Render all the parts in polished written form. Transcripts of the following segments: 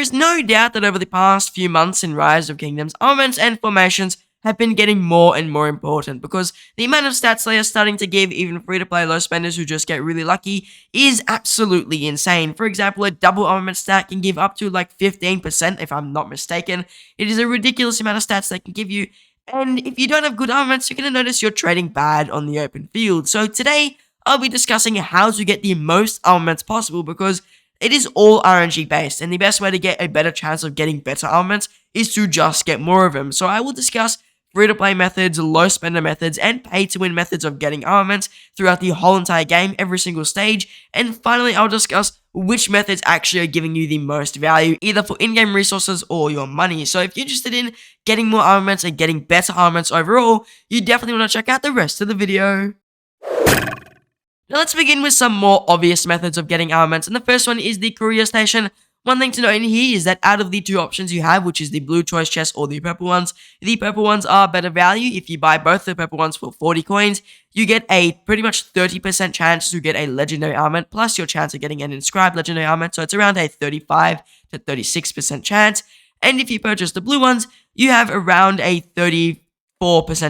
is no doubt that over the past few months in Rise of Kingdoms, armaments and formations have been getting more and more important because the amount of stats they are starting to give even free-to-play low spenders who just get really lucky is absolutely insane. For example, a double armament stat can give up to like 15% if I'm not mistaken. It is a ridiculous amount of stats they can give you, and if you don't have good armaments, you're going to notice you're trading bad on the open field. So today, I'll be discussing how to get the most armaments possible because it is all RNG based, and the best way to get a better chance of getting better armaments is to just get more of them. So I will discuss free-to-play methods, low-spender methods, and pay-to-win methods of getting armaments throughout the whole entire game, every single stage. And finally, I'll discuss which methods actually are giving you the most value, either for in-game resources or your money. So if you're interested in getting more armaments and getting better armaments overall, you definitely want to check out the rest of the video. Now let's begin with some more obvious methods of getting armaments, and the first one is the courier station. One thing to note in here is that out of the two options you have, which is the blue choice chest or the purple ones are better value. If you buy both the purple ones for 40 coins, you get a pretty much 30% chance to get a legendary armament, plus your chance of getting an inscribed legendary armament, so it's around a 35 to 36% chance. And if you purchase the blue ones, you have around a 34%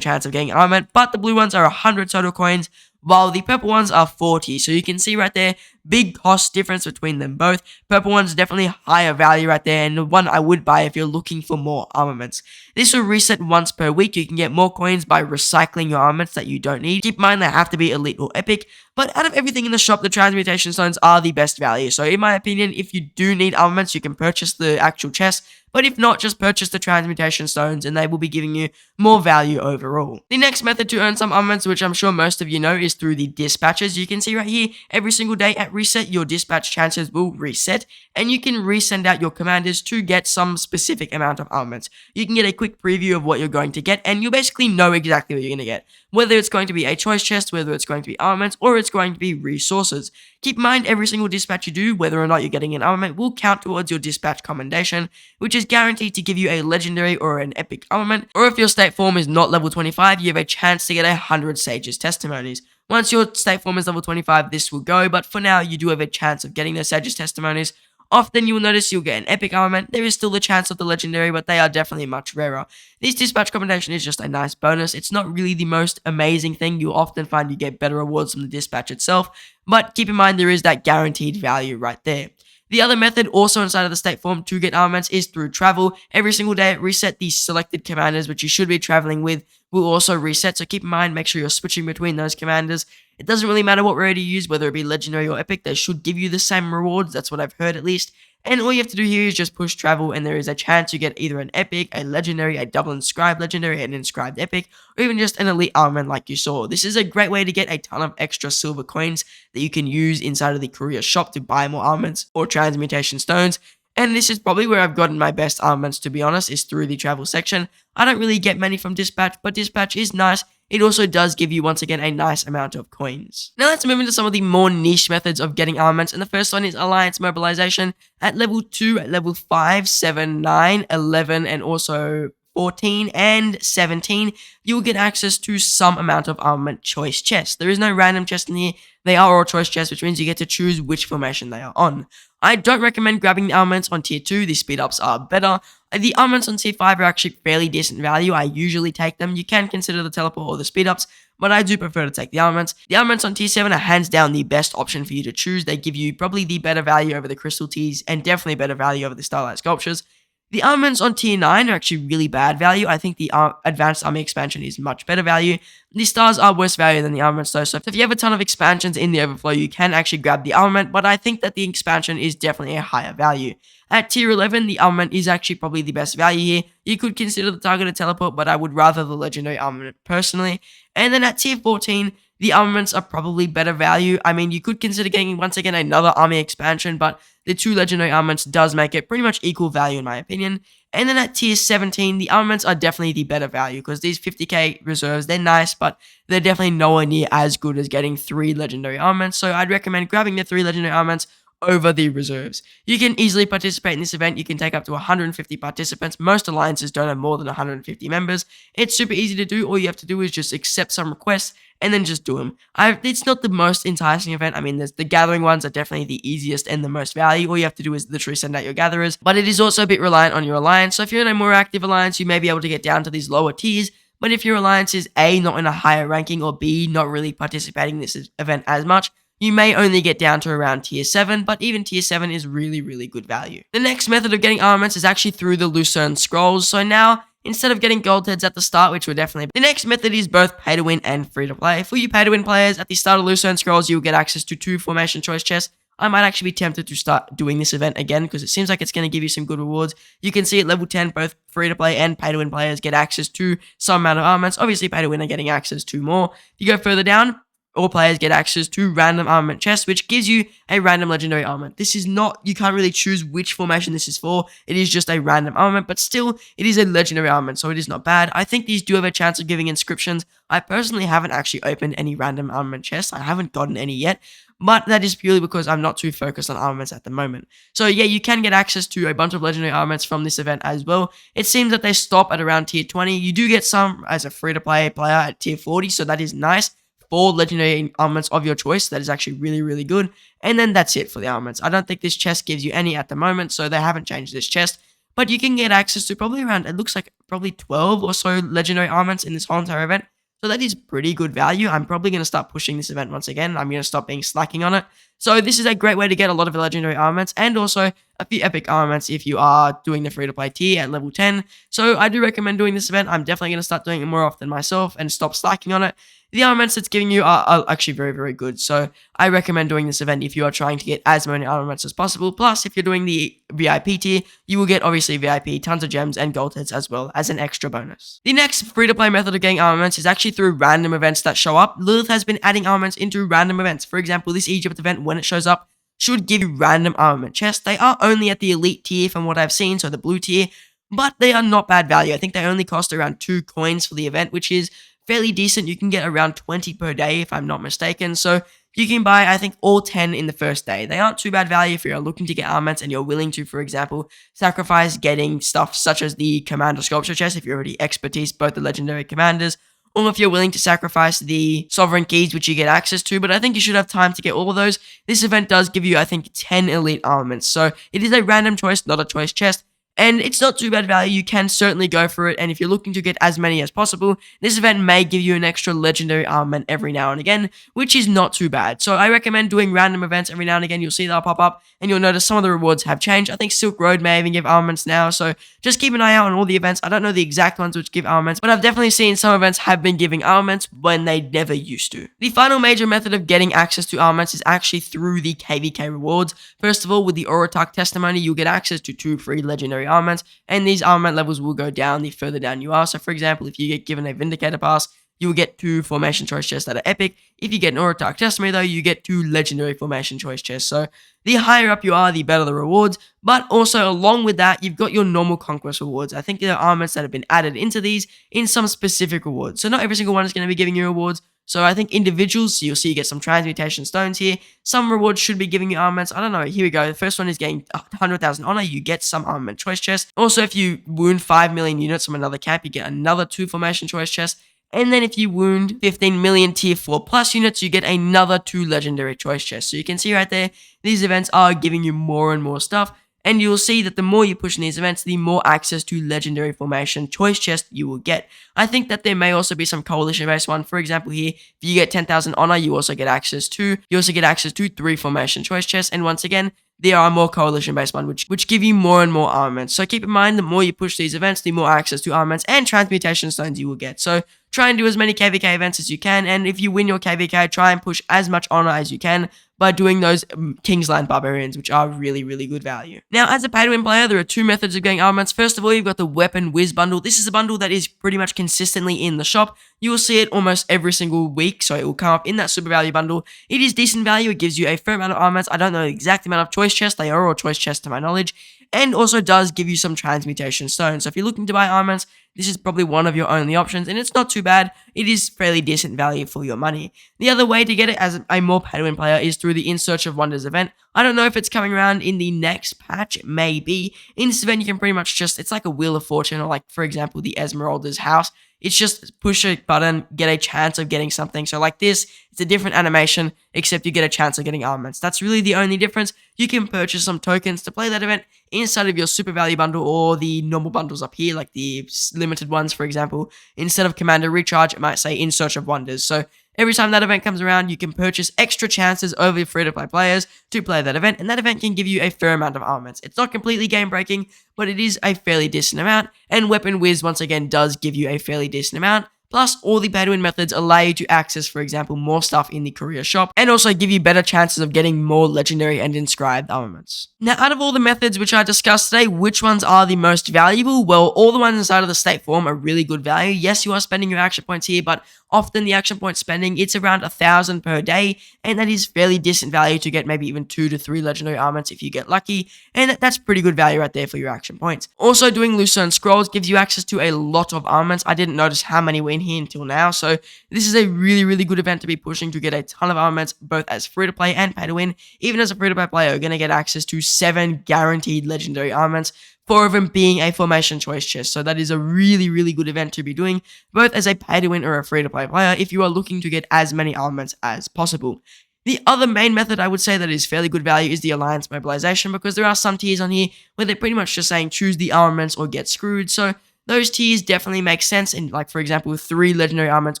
chance of getting armament, but the blue ones are 100 total coins, while the purple ones are 40. So you can see right there, big cost difference between them both. Purple one's definitely higher value right there, and the one I would buy if you're looking for more armaments. This will reset once per week. You can get more coins by recycling your armaments that you don't need. Keep in mind they have to be elite or epic, but out of everything in the shop, the transmutation stones are the best value. So in my opinion, if you do need armaments, you can purchase the actual chest, but if not, just purchase the transmutation stones and they will be giving you more value overall. The next method to earn some armaments, which I'm sure most of you know, is through the dispatches. You can see right here, every single day at reset, your dispatch chances will reset, and you can resend out your commanders to get some specific amount of armaments. You can get a quick preview of what you're going to get, and you'll basically know exactly what you're going to get. Whether it's going to be a choice chest, whether it's going to be armaments, or it's going to be resources. Keep in mind, every single dispatch you do, whether or not you're getting an armament, will count towards your dispatch commendation, which is guaranteed to give you a legendary or an epic armament, or if your state form is not level 25, you have a chance to get 100 Sage's testimonies. Once your state form is level 25, this will go, but for now, you do have a chance of getting those Sage's testimonies. Often you will notice you'll get an epic armament. There is still the chance of the legendary, but they are definitely much rarer. This dispatch commendation is just a nice bonus. It's not really the most amazing thing. You'll often find you get better rewards from the dispatch itself, but keep in mind there is that guaranteed value right there. The other method also inside of the state form to get armaments is through travel. Every single day at reset, the selected commanders which you should be traveling with will also reset, so keep in mind, make sure you're switching between those commanders. It doesn't really matter what rarity you use, whether it be legendary or epic, they should give you the same rewards, that's what I've heard at least. And all you have to do here is just push travel, and there is a chance you get either an epic, a legendary, a double inscribed legendary, an inscribed epic, or even just an elite armament like you saw. This is a great way to get a ton of extra silver coins that you can use inside of the courier shop to buy more armaments or transmutation stones. And this is probably where I've gotten my best armaments, to be honest, is through the travel section. I don't really get many from dispatch, but dispatch is nice. It also does give you, once again, a nice amount of coins. Now let's move into some of the more niche methods of getting armaments, and the first one is Alliance Mobilization. At level 2, at level 5, 7, 9, 11, and also 14 and 17, you will get access to some amount of armament choice chests. There is no random chest in here. They are all choice chests, which means you get to choose which formation they are on. I don't recommend grabbing the armaments on tier 2, the speed ups are better. The armaments on tier 5 are actually fairly decent value, I usually take them. You can consider the teleport or the speed ups, but I do prefer to take the armaments. The armaments on tier 7 are hands down the best option for you to choose. They give you probably the better value over the crystal tiers, and definitely better value over the starlight sculptures. The armaments on tier 9 are actually really bad value. I think the advanced army expansion is much better value. The stars are worse value than the armaments though, so if you have a ton of expansions in the overflow, you can actually grab the armament, but I think that the expansion is definitely a higher value. At tier 11, the armament is actually probably the best value here. You could consider the targeted teleport, but I would rather the legendary armament personally. And then at tier 14, the armaments are probably better value. I mean, you could consider getting, once again, another army expansion, but the 2 legendary armaments does make it pretty much equal value in my opinion. And then at tier 17, the armaments are definitely the better value, because these 50k reserves, they're nice, but they're definitely nowhere near as good as getting 3 legendary armaments. So I'd recommend grabbing the 3 legendary armaments over the reserves. You can easily participate in this event. You can take up to 150 participants. Most alliances don't have more than 150 members. It's super easy to do. All you have to do is just accept some requests and then just do them. It's not the most enticing event. I mean, the gathering ones are definitely the easiest and the most value. All you have to do is literally send out your gatherers, but it is also a bit reliant on your alliance. So if you're in a more active alliance, you may be able to get down to these lower tiers. But if your alliance is A, not in a higher ranking, or B, not really participating in this event as much, you may only get down to around tier 7, but even tier 7 is really, really good value. The next method of getting armaments is actually through the Lucerne Scrolls. So now, instead of getting gold heads at the start, which were definitely... The next method is both pay to win and free to play. For you pay to win players, at the start of Lucerne Scrolls, you'll get access to 2 formation choice chests. I might actually be tempted to start doing this event again because it seems like it's going to give you some good rewards. You can see at level 10, both free to play and pay to win players get access to some amount of armaments. Obviously, pay to win are getting access to more. If you go further down, all players get access to random armament chests, which gives you a random legendary armament. This is not, you can't really choose which formation this is for. It is just a random armament, but still, it is a legendary armament, so it is not bad. I think these do have a chance of giving inscriptions. I personally haven't actually opened any random armament chests. I haven't gotten any yet, but that is purely because I'm not too focused on armaments at the moment. So yeah, you can get access to a bunch of legendary armaments from this event as well. It seems that they stop at around tier 20. You do get some as a free-to-play player at tier 40, so that is nice. 4 legendary armaments of your choice. That is actually really, really good. And then that's it for the armaments. I don't think this chest gives you any at the moment, so they haven't changed this chest. But you can get access to probably around, it looks like probably 12 or so legendary armaments in this whole entire event. So that is pretty good value. I'm probably going to start pushing this event once again. I'm going to stop being slacking on it. So this is a great way to get a lot of legendary armaments and also a few epic armaments if you are doing the free-to-play tier at level 10. So I do recommend doing this event. I'm definitely going to start doing it more often myself and stop slacking on it. The armaments it's giving you are actually very, very good. So I recommend doing this event if you are trying to get as many armaments as possible. Plus, if you're doing the VIP tier, you will get obviously VIP, tons of gems, and gold heads as well as an extra bonus. The next free-to-play method of getting armaments is actually through random events that show up. Lilith has been adding armaments into random events. For example, this Egypt event, when it shows up, should give you random armament chests. They are only at the elite tier from what I've seen, so the blue tier, but they are not bad value. I think they only cost around 2 coins for the event, which is fairly decent. You can get around 20 per day if I'm not mistaken, so you can buy, I think, all 10 in the first day. They aren't too bad value if you're looking to get armaments and you're willing to, for example, sacrifice getting stuff such as the Commander Sculpture chest if you're already expertise both the legendary commanders, or if you're willing to sacrifice the Sovereign Keys, which you get access to, but I think you should have time to get all of those. This event does give you, I think, 10 elite armaments, so it is a random choice, not a choice chest. And it's not too bad value, you can certainly go for it, and if you're looking to get as many as possible, this event may give you an extra legendary armament every now and again, which is not too bad. So I recommend doing random events every now and again. You'll see they'll pop up, and you'll notice some of the rewards have changed. I think Silk Road may even give armaments now, so just keep an eye out on all the events. I don't know the exact ones which give armaments, but I've definitely seen some events have been giving armaments when they never used to. The final major method of getting access to armaments is actually through the KVK rewards. First of all, with the Orotak testimony, you'll get access to 2 free legendary armaments, and these armament levels will go down the further down you are. So for example, if you get given a Vindicator pass, you will get 2 formation choice chests that are epic. If you get an Orotak testimony though, you get 2 legendary formation choice chests. So the higher up you are, the better the rewards. But also along with that, you've got your normal conquest rewards. I think there are armaments that have been added into these in some specific rewards. So not every single one is going to be giving you rewards. So I think individuals, so you'll see you get some transmutation stones here. Some rewards should be giving you armaments. I don't know. Here we go. The first one is getting 100,000 honor. You get some armament choice chest. Also, if you wound 5 million units from another cap, you get another 2 formation choice chests. And then if you wound 15 million tier 4 plus units, you get another 2 legendary choice chests. So you can see right there, these events are giving you more and more stuff. And you'll see that the more you push in these events, the more access to legendary formation choice chest you will get. I think that there may also be some coalition-based one. For example, here, if you get 10,000 honor, you also get access to 3 formation choice chests. And once again, there are more coalition-based ones, which give you more and more armaments. So keep in mind, the more you push these events, the more access to armaments and transmutation stones you will get. So try and do as many KVK events as you can, and if you win your KVK, try and push as much honor as you can by doing those Kingsland Barbarians, which are really, really good value. Now, as a pay-to-win player, there are 2 methods of getting armaments. First of all, you've got the Weapon Whiz bundle. This is a bundle that is pretty much consistently in the shop. You will see it almost every single week, so it will come up in that super value bundle. It is decent value. It gives you a fair amount of armaments. I don't know the exact amount of choice chests. They are all choice chests to my knowledge. And also does give you some transmutation stones. So if you're looking to buy armaments, this is probably one of your only options, and it's not too bad. It is fairly decent value for your money. The other way to get it as a more pay-to-win player is through the In Search of Wonders event. I don't know if it's coming around in the next patch, maybe. In this event, you can pretty much just, it's like a Wheel of Fortune, or like, for example, the Esmeralda's house. It's just push a button, get a chance of getting something. So like this, it's a different animation, except you get a chance of getting armaments. That's really the only difference. You can purchase some tokens to play that event inside of your super value bundle or the normal bundles up here, like the limited ones, for example. Instead of Commander Recharge, it might say In Search of Wonders. So every time that event comes around, you can purchase extra chances over your free-to-play players to play that event, and that event can give you a fair amount of armaments. It's not completely game-breaking, but it is a fairly decent amount, and Weapon Whiz, once again, does give you a fairly decent amount. Plus, all the pay-to-win methods allow you to access, for example, more stuff in the career shop, and also give you better chances of getting more legendary and inscribed armaments. Now, out of all the methods which I discussed today, which ones are the most valuable? Well, all the ones inside of the state form are really good value. Yes, you are spending your action points here, but often the action point spending, it's around 1,000 per day, and that is fairly decent value to get maybe even 2 to 3 legendary armaments if you get lucky, and that's pretty good value right there for your action points. Also, doing Lucerne Scrolls gives you access to a lot of armaments. I didn't notice how many were in here until now, so this is a really good event to be pushing to get a ton of armaments, both as free-to-play and pay-to-win. Even as a free-to-play player, you're going to get access to 7 guaranteed legendary armaments, 4 of them being a formation choice chest. So that is a really good event to be doing, both as a pay-to-win or a free-to-play player, if you are looking to get as many armaments as possible. The other main method I would say that is fairly good value is the Alliance Mobilization, because there are some tiers on here where they're pretty much just saying choose the armaments or get screwed. So those tiers definitely make sense. And like, for example, 3 legendary armaments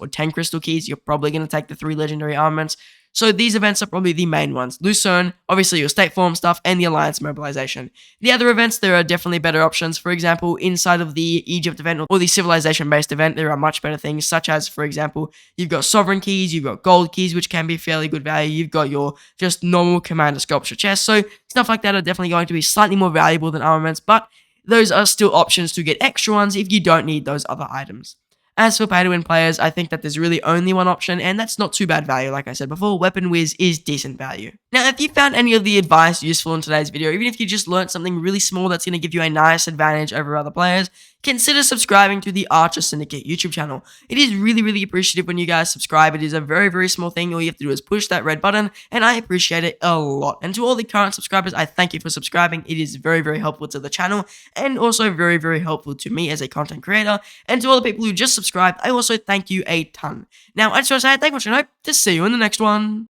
or 10 crystal keys, you're probably going to take the 3 legendary armaments. So these events are probably the main ones. Lucerne, obviously your state form stuff, and the Alliance Mobilization. The other events, there are definitely better options. For example, inside of the Egypt event or the Civilization-based event, there are much better things, such as, for example, you've got Sovereign Keys, you've got Gold Keys, which can be fairly good value, you've got your just normal Commander Sculpture chests, so stuff like that are definitely going to be slightly more valuable than armaments, but those are still options to get extra ones if you don't need those other items. As for pay-to-win players, I think that there's really only one option, and that's not too bad value. Like I said before, Weapon Whiz is decent value. Now, if you found any of the advice useful in today's video, even if you just learned something really small that's going to give you a nice advantage over other players, consider subscribing to the Archer Syndicate YouTube channel. It is really appreciative when you guys subscribe. It is a very small thing. All you have to do is push that red button, and I appreciate it a lot. And to all the current subscribers, I thank you for subscribing. It is very helpful to the channel, and also very helpful to me as a content creator. And to all the people who just subscribed, I also thank you a ton. Now, I just want to say thank you much, and I hope to see you in the next one.